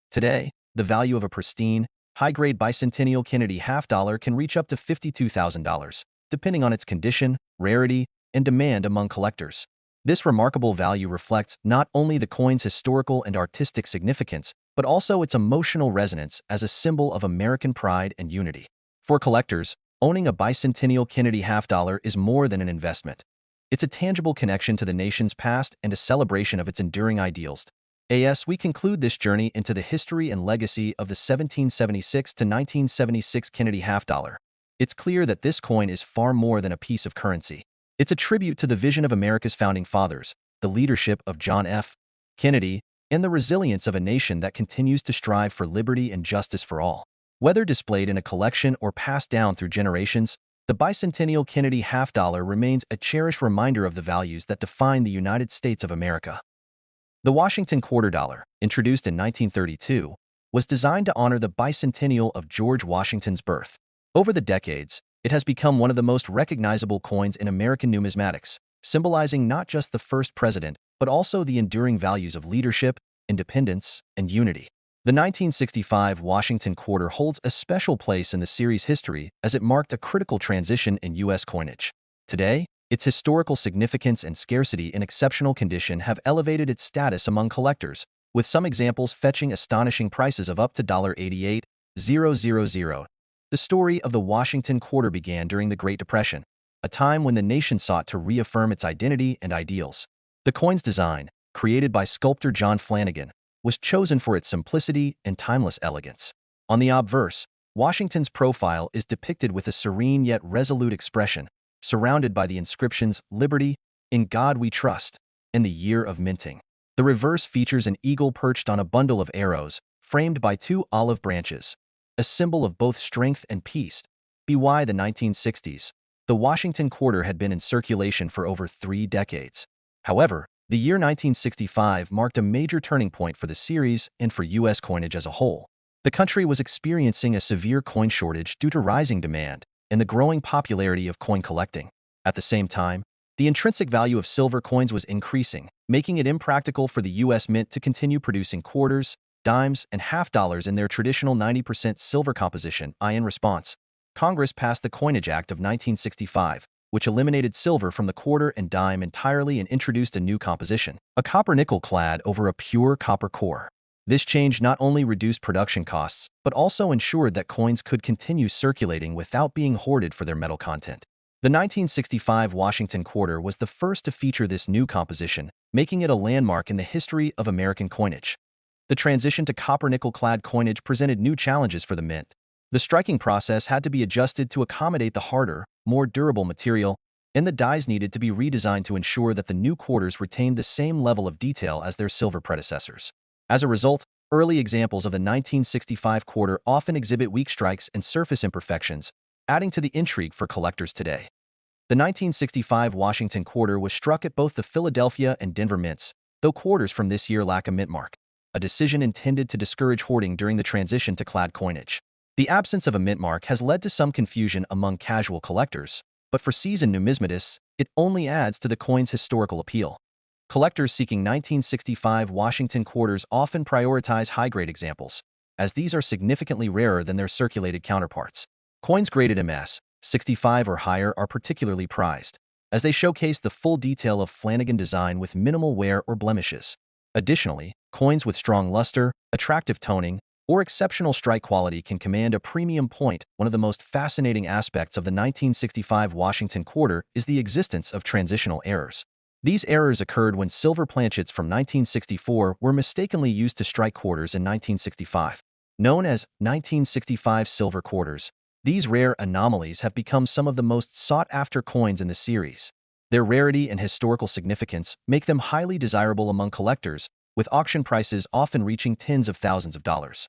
[SPEAKER 1] Today, the value of a pristine, high-grade bicentennial Kennedy half-dollar can reach up to $52,000, depending on its condition, rarity, and demand among collectors. This remarkable value reflects not only the coin's historical and artistic significance, but also its emotional resonance as a symbol of American pride and unity. For collectors, owning a bicentennial Kennedy half-dollar is more than an investment. It's a tangible connection to the nation's past and a celebration of its enduring ideals. As we conclude this journey into the history and legacy of the 1776 to 1976 Kennedy half-dollar, it's clear that this coin is far more than a piece of currency. It's a tribute to the vision of America's founding fathers, the leadership of John F. Kennedy, and the resilience of a nation that continues to strive for liberty and justice for all. Whether displayed in a collection or passed down through generations, the bicentennial Kennedy half-dollar remains a cherished reminder of the values that define the United States of America. The Washington quarter dollar, introduced in 1932, was designed to honor the bicentennial of George Washington's birth. Over the decades, it has become one of the most recognizable coins in American numismatics, symbolizing not just the first president, but also the enduring values of leadership, independence, and unity. The 1965 Washington quarter holds a special place in the series' history as it marked a critical transition in U.S. coinage. Today, its historical significance and scarcity in exceptional condition have elevated its status among collectors, with some examples fetching astonishing prices of up to $88,000. The story of the Washington quarter began during the Great Depression, a time when the nation sought to reaffirm its identity and ideals. The coin's design, created by sculptor John Flanagan, was chosen for its simplicity and timeless elegance. On the obverse, Washington's profile is depicted with a serene yet resolute expression, surrounded by the inscriptions "Liberty," "In God We Trust," and "The Year of Minting." The reverse features an eagle perched on a bundle of arrows, framed by two olive branches, a symbol of both strength and peace. By the 1960s, the Washington quarter had been in circulation for over 3 decades. However, the year 1965 marked a major turning point for the series and for U.S. coinage as a whole. The country was experiencing a severe coin shortage due to rising demand and the growing popularity of coin collecting. At the same time, the intrinsic value of silver coins was increasing, making it impractical for the U.S. Mint to continue producing quarters, dimes, and half-dollars in their traditional 90% silver composition. In response, Congress passed the Coinage Act of 1965, which eliminated silver from the quarter and dime entirely and introduced a new composition, a copper-nickel clad over a pure copper core. This change not only reduced production costs, but also ensured that coins could continue circulating without being hoarded for their metal content. The 1965 Washington quarter was the first to feature this new composition, making it a landmark in the history of American coinage. The transition to copper-nickel-clad coinage presented new challenges for the mint. The striking process had to be adjusted to accommodate the harder, more durable material, and the dies needed to be redesigned to ensure that the new quarters retained the same level of detail as their silver predecessors. As a result, early examples of the 1965 quarter often exhibit weak strikes and surface imperfections, adding to the intrigue for collectors today. The 1965 Washington quarter was struck at both the Philadelphia and Denver mints, though quarters from this year lack a mint mark, a decision intended to discourage hoarding during the transition to clad coinage. The absence of a mint mark has led to some confusion among casual collectors, but for seasoned numismatists, it only adds to the coin's historical appeal. Collectors seeking 1965 Washington quarters often prioritize high-grade examples, as these are significantly rarer than their circulated counterparts. Coins graded MS, 65 or higher are particularly prized, as they showcase the full detail of Flanagan design with minimal wear or blemishes. Additionally, coins with strong luster, attractive toning, or exceptional strike quality can command a premium point. One of the most fascinating aspects of the 1965 Washington quarter is the existence of transitional errors. These errors occurred when silver planchets from 1964 were mistakenly used to strike quarters in 1965. Known as 1965 silver quarters, these rare anomalies have become some of the most sought-after coins in the series. Their rarity and historical significance make them highly desirable among collectors, with auction prices often reaching tens of thousands of dollars.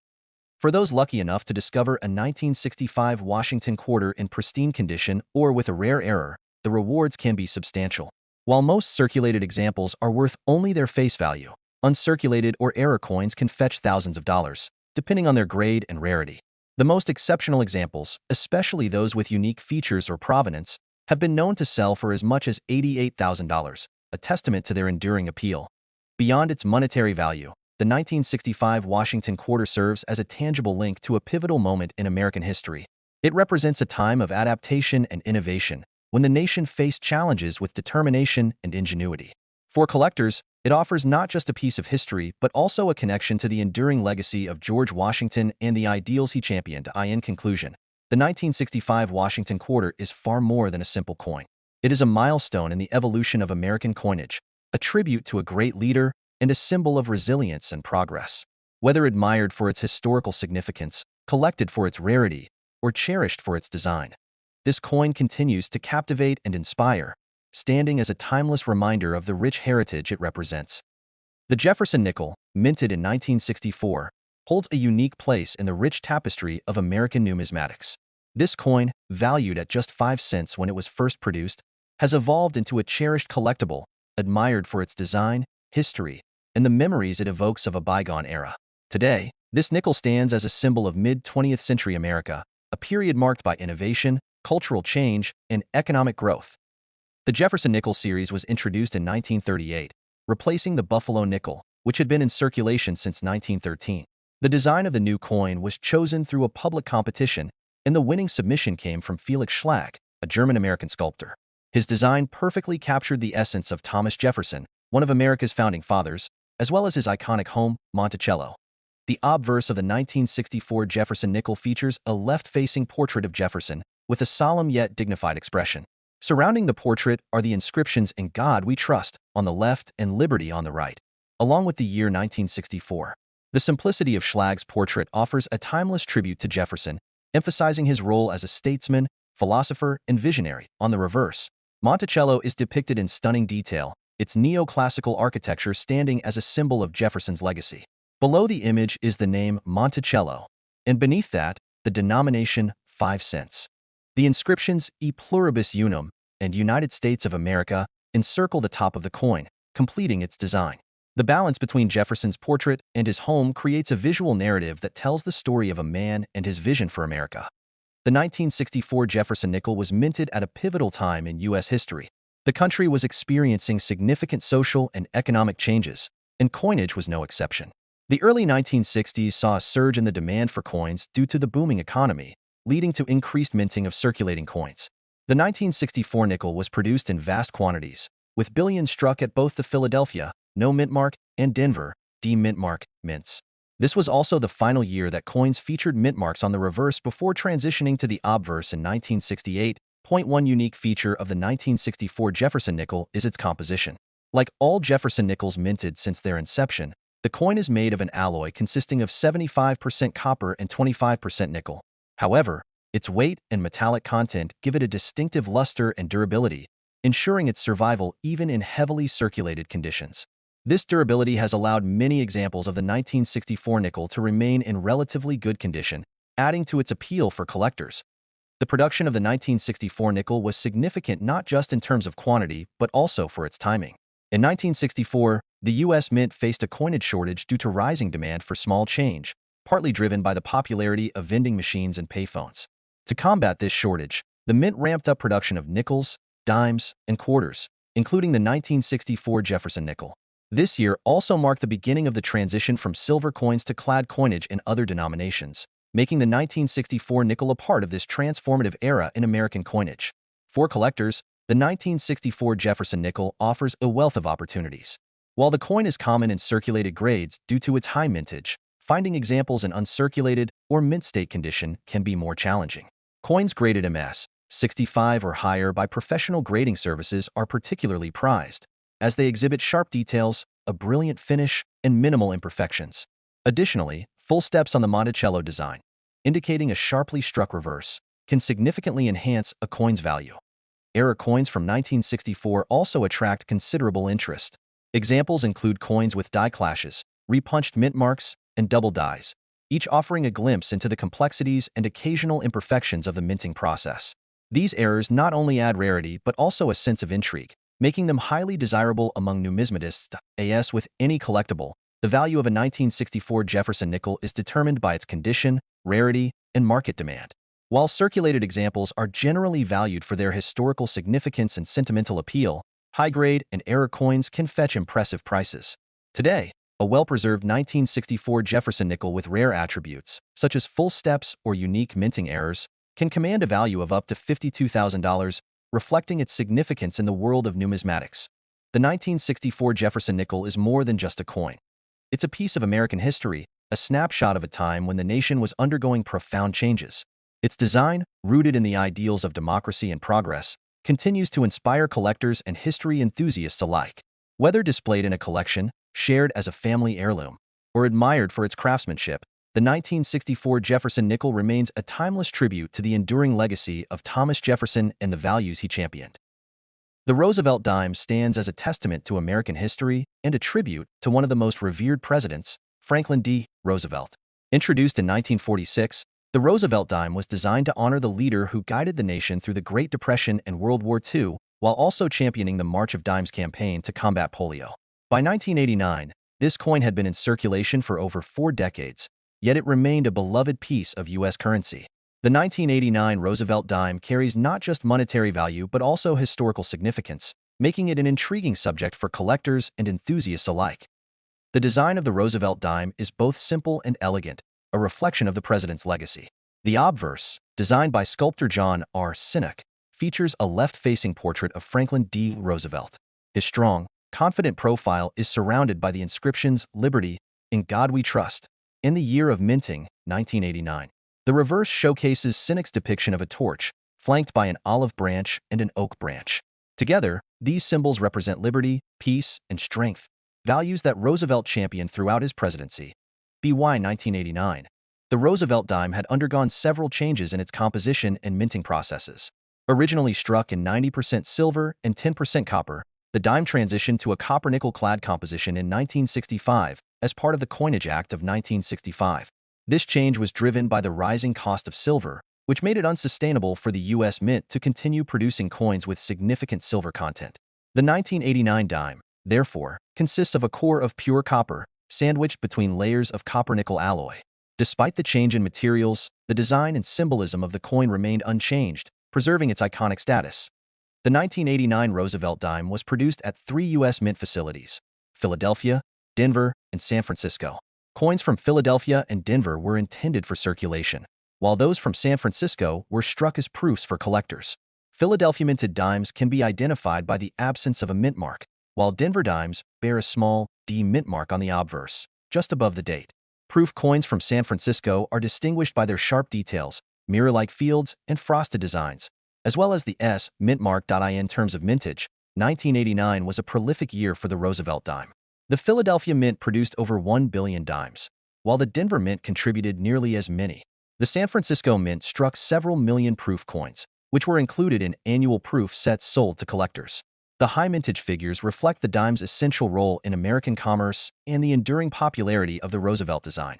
[SPEAKER 1] For those lucky enough to discover a 1965 Washington quarter in pristine condition or with a rare error, the rewards can be substantial. While most circulated examples are worth only their face value, uncirculated or error coins can fetch thousands of dollars, depending on their grade and rarity. The most exceptional examples, especially those with unique features or provenance, have been known to sell for as much as $88,000, a testament to their enduring appeal. Beyond its monetary value, the 1965 Washington quarter serves as a tangible link to a pivotal moment in American history. It represents a time of adaptation and innovation, when the nation faced challenges with determination and ingenuity. For collectors, it offers not just a piece of history, but also a connection to the enduring legacy of George Washington and the ideals he championed. In conclusion, the 1965 Washington quarter is far more than a simple coin. It is a milestone in the evolution of American coinage, a tribute to a great leader, and a symbol of resilience and progress. Whether admired for its historical significance, collected for its rarity, or cherished for its design, this coin continues to captivate and inspire, standing as a timeless reminder of the rich heritage it represents. The Jefferson nickel, minted in 1964, holds a unique place in the rich tapestry of American numismatics. This coin, valued at just 5 cents when it was first produced, has evolved into a cherished collectible, admired for its design, history, and the memories it evokes of a bygone era. Today, this nickel stands as a symbol of mid-20th century America, a period marked by innovation, cultural change, and economic growth. The Jefferson nickel series was introduced in 1938, replacing the Buffalo nickel, which had been in circulation since 1913. The design of the new coin was chosen through a public competition, and the winning submission came from Felix Schlag, a German-American sculptor. His design perfectly captured the essence of Thomas Jefferson, one of America's founding fathers, as well as his iconic home, Monticello. The obverse of the 1964 Jefferson nickel features a left-facing portrait of Jefferson with a solemn yet dignified expression. Surrounding the portrait are the inscriptions "In God We Trust" on the left and "Liberty" on the right, along with the year 1964. The simplicity of Schlag's portrait offers a timeless tribute to Jefferson, emphasizing his role as a statesman, philosopher, and visionary. On the reverse, Monticello is depicted in stunning detail, its neoclassical architecture standing as a symbol of Jefferson's legacy. Below the image is the name Monticello, and beneath that, the denomination 5 cents. The inscriptions "E Pluribus Unum" and "United States of America" encircle the top of the coin, completing its design. The balance between Jefferson's portrait and his home creates a visual narrative that tells the story of a man and his vision for America. The 1964 Jefferson nickel was minted at a pivotal time in U.S. history. The country was experiencing significant social and economic changes, and coinage was no exception. The early 1960s saw a surge in the demand for coins due to the booming economy, leading to increased minting of circulating coins. The 1964 nickel was produced in vast quantities, with billions struck at both the Philadelphia, no mint mark, and Denver, D mint mark, mints. This was also the final year that coins featured mint marks on the reverse before transitioning to the obverse in 1968. One unique feature of the 1964 Jefferson nickel is its composition. Like all Jefferson nickels minted since their inception, the coin is made of an alloy consisting of 75% copper and 25% nickel. However, its weight and metallic content give it a distinctive luster and durability, ensuring its survival even in heavily circulated conditions. This durability has allowed many examples of the 1964 nickel to remain in relatively good condition, adding to its appeal for collectors. The production of the 1964 nickel was significant not just in terms of quantity, but also for its timing. In 1964, the U.S. Mint faced a coinage shortage due to rising demand for small change, partly driven by the popularity of vending machines and payphones. To combat this shortage, the Mint ramped up production of nickels, dimes, and quarters, including the 1964 Jefferson nickel. This year also marked the beginning of the transition from silver coins to clad coinage in other denominations, making the 1964 nickel a part of this transformative era in American coinage. For collectors, the 1964 Jefferson nickel offers a wealth of opportunities. While the coin is common in circulated grades due to its high mintage, finding examples in uncirculated or mint state condition can be more challenging. Coins graded MS 65 or higher by professional grading services are particularly prized, as they exhibit sharp details, a brilliant finish, and minimal imperfections. Additionally, full steps on the Monticello design, indicating a sharply struck reverse, can significantly enhance a coin's value. Error coins from 1964 also attract considerable interest. Examples include coins with die clashes, repunched mint marks, and double dies, each offering a glimpse into the complexities and occasional imperfections of the minting process. These errors not only add rarity but also a sense of intrigue, making them highly desirable among numismatists. As with any collectible, the value of a 1964 Jefferson nickel is determined by its condition, rarity, and market demand. While circulated examples are generally valued for their historical significance and sentimental appeal, high-grade and error coins can fetch impressive prices. Today, a well-preserved 1964 Jefferson nickel with rare attributes, such as full steps or unique minting errors, can command a value of up to $52,000, reflecting its significance in the world of numismatics. The 1964 Jefferson nickel is more than just a coin. It's a piece of American history, a snapshot of a time when the nation was undergoing profound changes. Its design, rooted in the ideals of democracy and progress, continues to inspire collectors and history enthusiasts alike. Whether displayed in a collection, shared as a family heirloom, or admired for its craftsmanship, the 1964 Jefferson nickel remains a timeless tribute to the enduring legacy of Thomas Jefferson and the values he championed. The Roosevelt dime stands as a testament to American history and a tribute to one of the most revered presidents, Franklin D. Roosevelt. Introduced in 1946, the Roosevelt dime was designed to honor the leader who guided the nation through the Great Depression and World War II, while also championing the March of Dimes campaign to combat polio. By 1989, this coin had been in circulation for over 4 decades, yet it remained a beloved piece of U.S. currency. The 1989 Roosevelt dime carries not just monetary value but also historical significance, making it an intriguing subject for collectors and enthusiasts alike. The design of the Roosevelt dime is both simple and elegant, a reflection of the president's legacy. The obverse, designed by sculptor John R. Sinnock, features a left-facing portrait of Franklin D. Roosevelt. His strong, confident profile is surrounded by the inscriptions "Liberty," "In God We Trust," and "The Year of Minting, 1989. The reverse showcases Sinnock's depiction of a torch, flanked by an olive branch and an oak branch. Together, these symbols represent liberty, peace, and strength, values that Roosevelt championed throughout his presidency. By 1989, the Roosevelt dime had undergone several changes in its composition and minting processes. Originally struck in 90% silver and 10% copper, the dime transitioned to a copper-nickel clad composition in 1965 as part of the Coinage Act of 1965. This change was driven by the rising cost of silver, which made it unsustainable for the U.S. Mint to continue producing coins with significant silver content. The 1989 dime, therefore, consists of a core of pure copper, sandwiched between layers of copper-nickel alloy. Despite the change in materials, the design and symbolism of the coin remained unchanged, preserving its iconic status. The 1989 Roosevelt dime was produced at 3 U.S. Mint facilities: Philadelphia, Denver, and San Francisco. Coins from Philadelphia and Denver were intended for circulation, while those from San Francisco were struck as proofs for collectors. Philadelphia minted dimes can be identified by the absence of a mint mark, while Denver dimes bear a small D mint mark on the obverse, just above the date. Proof coins from San Francisco are distinguished by their sharp details, mirror-like fields, and frosted designs, as well as the S mint mark. In terms of mintage, 1989 was a prolific year for the Roosevelt dime. The Philadelphia Mint produced over 1 billion dimes, while the Denver Mint contributed nearly as many. The San Francisco Mint struck several million proof coins, which were included in annual proof sets sold to collectors. The high mintage figures reflect the dime's essential role in American commerce and the enduring popularity of the Roosevelt design.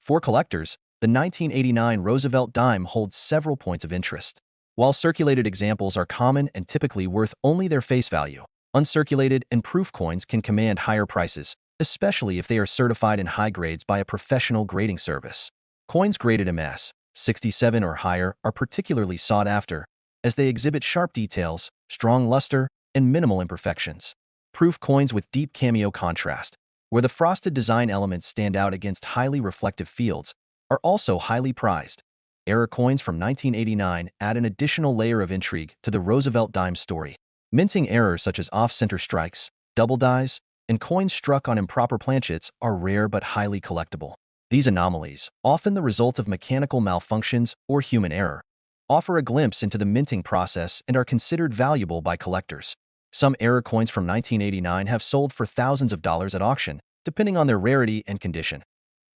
[SPEAKER 1] For collectors, the 1989 Roosevelt dime holds several points of interest. While circulated examples are common and typically worth only their face value, uncirculated and proof coins can command higher prices, especially if they are certified in high grades by a professional grading service. Coins graded MS 67 or higher are particularly sought after, as they exhibit sharp details, strong luster, and minimal imperfections. Proof coins with deep cameo contrast, where the frosted design elements stand out against highly reflective fields, are also highly prized. Error coins from 1989 add an additional layer of intrigue to the Roosevelt dime story. Minting errors such as off-center strikes, double dies, and coins struck on improper planchets are rare but highly collectible. These anomalies, often the result of mechanical malfunctions or human error, offer a glimpse into the minting process and are considered valuable by collectors. Some error coins from 1989 have sold for thousands of dollars at auction, depending on their rarity and condition.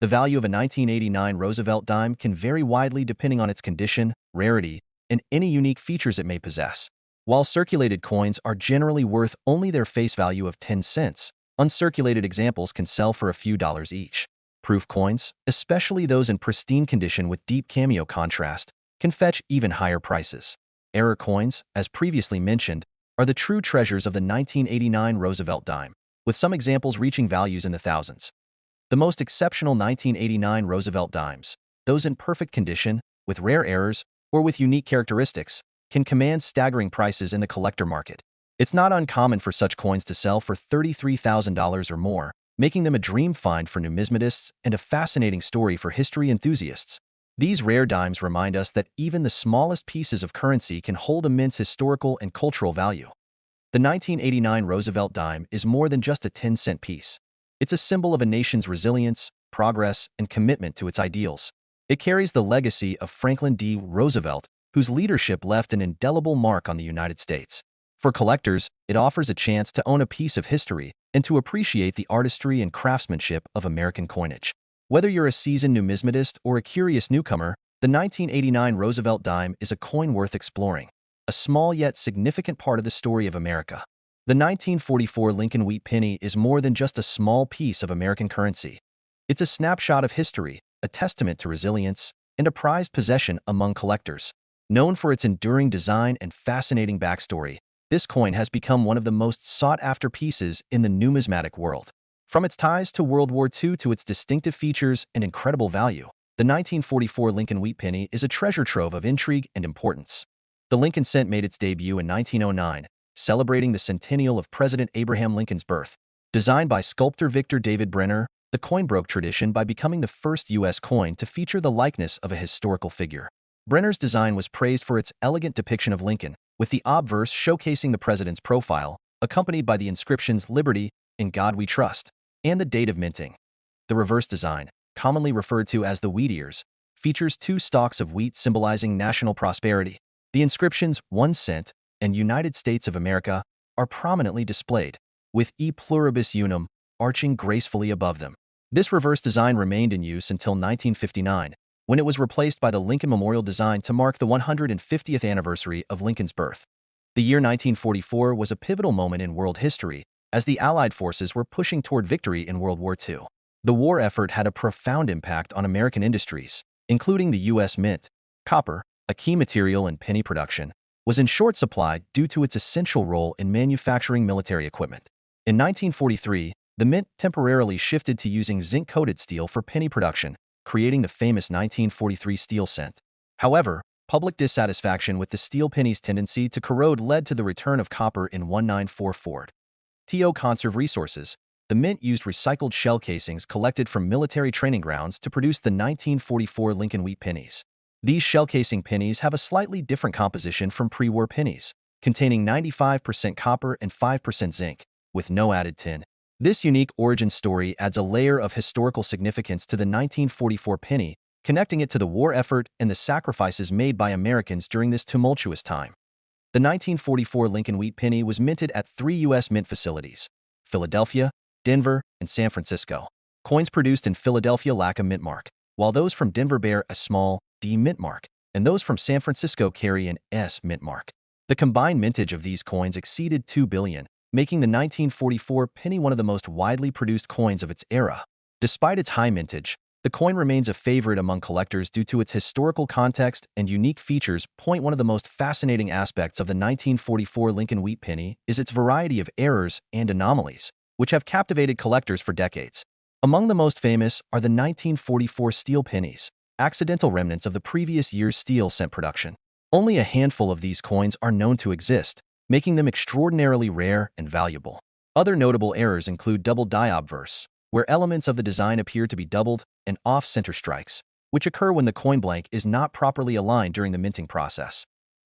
[SPEAKER 1] The value of a 1989 Roosevelt dime can vary widely depending on its condition, rarity, and any unique features it may possess. While circulated coins are generally worth only their face value of 10 cents, uncirculated examples can sell for a few dollars each. Proof coins, especially those in pristine condition with deep cameo contrast, can fetch even higher prices. Error coins, as previously mentioned, are the true treasures of the 1989 Roosevelt dime, with some examples reaching values in the thousands. The most exceptional 1989 Roosevelt dimes, those in perfect condition, with rare errors, or with unique characteristics, can command staggering prices in the collector market. It's not uncommon for such coins to sell for $33,000 or more, making them a dream find for numismatists and a fascinating story for history enthusiasts. These rare dimes remind us that even the smallest pieces of currency can hold immense historical and cultural value. The 1989 Roosevelt dime is more than just a 10-cent piece. It's a symbol of a nation's resilience, progress, and commitment to its ideals. It carries the legacy of Franklin D. Roosevelt, whose leadership left an indelible mark on the United States. For collectors, it offers a chance to own a piece of history and to appreciate the artistry and craftsmanship of American coinage. Whether you're a seasoned numismatist or a curious newcomer, the 1989 Roosevelt dime is a coin worth exploring, a small yet significant part of the story of America. The 1944 Lincoln wheat penny is more than just a small piece of American currency. It's a snapshot of history, a testament to resilience, and a prized possession among collectors. Known for its enduring design and fascinating backstory, this coin has become one of the most sought-after pieces in the numismatic world. From its ties to World War II to its distinctive features and incredible value, the 1944 Lincoln wheat penny is a treasure trove of intrigue and importance. The Lincoln cent made its debut in 1909, celebrating the centennial of President Abraham Lincoln's birth. Designed by sculptor Victor David Brenner, the coin broke tradition by becoming the first U.S. coin to feature the likeness of a historical figure. Brenner's design was praised for its elegant depiction of Lincoln, with the obverse showcasing the president's profile, accompanied by the inscriptions "Liberty," "In God We Trust," and the date of minting. The reverse design, commonly referred to as the wheat ears, features two stalks of wheat symbolizing national prosperity. The inscriptions "1 cent" and "United States of America" are prominently displayed, with "E pluribus unum" arching gracefully above them. This reverse design remained in use until 1959, when it was replaced by the Lincoln Memorial design to mark the 150th anniversary of Lincoln's birth. The year 1944 was a pivotal moment in world history, as the Allied forces were pushing toward victory in World War II. The war effort had a profound impact on American industries, including the U.S. Mint. Copper, a key material in penny production, was in short supply due to its essential role in manufacturing military equipment. In 1943, the Mint temporarily shifted to using zinc-coated steel for penny production, creating the famous 1943 steel cent. However, public dissatisfaction with the steel penny's tendency to corrode led to the return of copper in 1944. To conserve resources, the Mint used recycled shell casings collected from military training grounds to produce the 1944 Lincoln wheat pennies. These shell casing pennies have a slightly different composition from pre-war pennies, containing 95% copper and 5% zinc, with no added tin. This unique origin story adds a layer of historical significance to the 1944 penny, connecting it to the war effort and the sacrifices made by Americans during this tumultuous time. The 1944 Lincoln wheat penny was minted at 3 U.S. mint facilities: Philadelphia, Denver, and San Francisco. Coins produced in Philadelphia lack a mint mark, while those from Denver bear a small D mint mark, and those from San Francisco carry an S mint mark. The combined mintage of these coins exceeded 2 billion, making the 1944 penny one of the most widely produced coins of its era. Despite its high mintage, the coin remains a favorite among collectors due to its historical context and unique features. One of the most fascinating aspects of the 1944 Lincoln wheat penny is its variety of errors and anomalies, which have captivated collectors for decades. Among the most famous are the 1944 steel pennies, accidental remnants of the previous year's steel cent production. Only a handful of these coins are known to exist, making them extraordinarily rare and valuable. Other notable errors include double die obverse, where elements of the design appear to be doubled, and off-center strikes, which occur when the coin blank is not properly aligned during the minting process.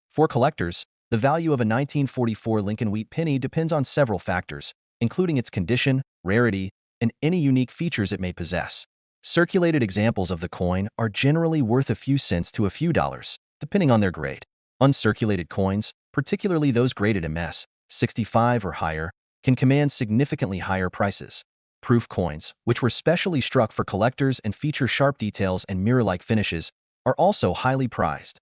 [SPEAKER 1] For collectors, the value of a 1944 Lincoln wheat penny depends on several factors, including its condition, rarity, and any unique features it may possess. Circulated examples of the coin are generally worth a few cents to a few dollars, depending on their grade. Uncirculated coins, particularly those graded MS, 65 or higher, can command significantly higher prices. Proof coins, which were specially struck for collectors and feature sharp details and mirror-like finishes, are also highly prized.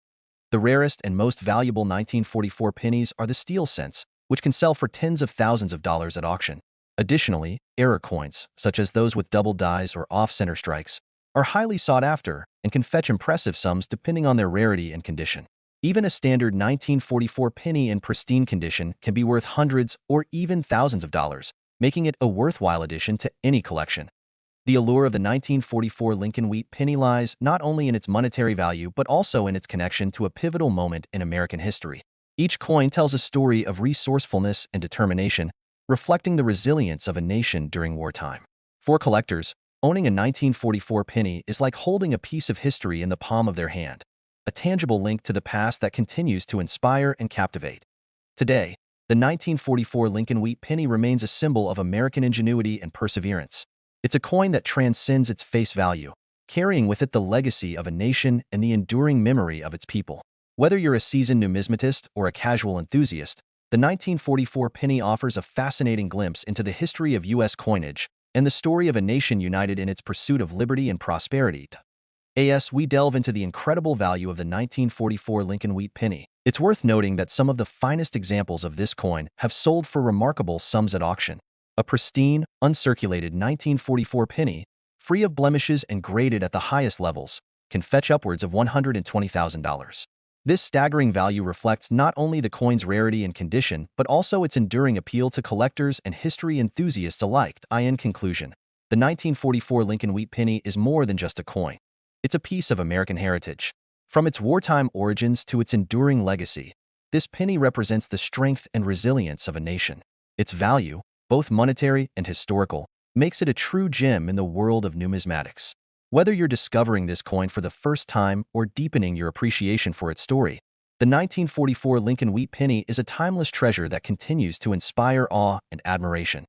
[SPEAKER 1] The rarest and most valuable 1944 pennies are the steel cents, which can sell for tens of thousands of dollars at auction. Additionally, error coins, such as those with double dies or off-center strikes, are highly sought after and can fetch impressive sums depending on their rarity and condition. Even a standard 1944 penny in pristine condition can be worth hundreds or even thousands of dollars, making it a worthwhile addition to any collection. The allure of the 1944 Lincoln wheat penny lies not only in its monetary value but also in its connection to a pivotal moment in American history. Each coin tells a story of resourcefulness and determination, reflecting the resilience of a nation during wartime. For collectors, owning a 1944 penny is like holding a piece of history in the palm of their hand, a tangible link to the past that continues to inspire and captivate. Today, the 1944 Lincoln wheat penny remains a symbol of American ingenuity and perseverance. It's a coin that transcends its face value, carrying with it the legacy of a nation and the enduring memory of its people. Whether you're a seasoned numismatist or a casual enthusiast, the 1944 penny offers a fascinating glimpse into the history of U.S. coinage and the story of a nation united in its pursuit of liberty and prosperity. As we delve into the incredible value of the 1944 Lincoln wheat penny, it's worth noting that some of the finest examples of this coin have sold for remarkable sums at auction. A pristine, uncirculated 1944 penny, free of blemishes and graded at the highest levels, can fetch upwards of $120,000. This staggering value reflects not only the coin's rarity and condition, but also its enduring appeal to collectors and history enthusiasts alike. In conclusion, the 1944 Lincoln wheat penny is more than just a coin. It's a piece of American heritage. From its wartime origins to its enduring legacy, this penny represents the strength and resilience of a nation. Its value, both monetary and historical, makes it a true gem in the world of numismatics. Whether you're discovering this coin for the first time or deepening your appreciation for its story, the 1944 Lincoln wheat penny is a timeless treasure that continues to inspire awe and admiration.